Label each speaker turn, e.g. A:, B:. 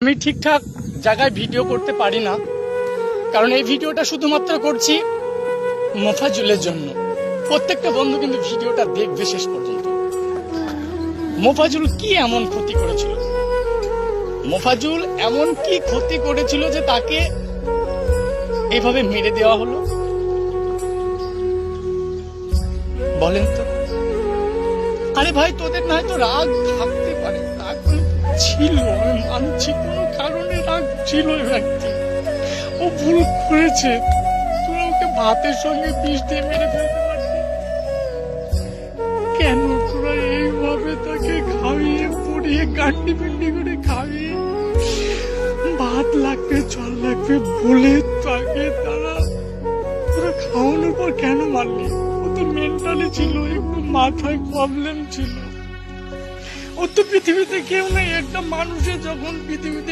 A: আমি ঠিকঠাক জায়গায় ভিডিও করতে পারি না, কারণ এই ভিডিওটা শুধুমাত্র করছি মোফাজুলের জন্য। প্রত্যেকটা বন্ধু কিন্তু ভিডিওটা দেখবে শেষ পর্যন্ত। মোফাজুল কি এমন ক্ষতি করেছিল, মোফাজুল এমন কি ক্ষতি করেছিল যে তাকে এইভাবে মেরে দেওয়া হলো? বলেন তো। আরে ভাই, তোদের না হয়তো রাগ থাকতে পারে, রাগ ছিল, আমি মানছি, কোনো কারণে রাগ ছিল। ওই ব্যক্তি ও ভুল করেছে, তোরা ওকে ভাতের সঙ্গে বিষ দিয়ে মেরে ফেলতে পারতি। কেন তোরা এইভাবে তাকে খাইয়ে পড়িয়ে গান্ডি পিন্ডি করে খাইয়ে ভাত লাগবে জল লাগবে বলে তাকে তোরা খাওয়ানোর পর কেন মারলি? ও তো মেন্টালি ছিল, একটু মাথায় প্রবলেম ছিল। ও তো পৃথিবীতে কেউ নাই। একটা মানুষের যখন পৃথিবীতে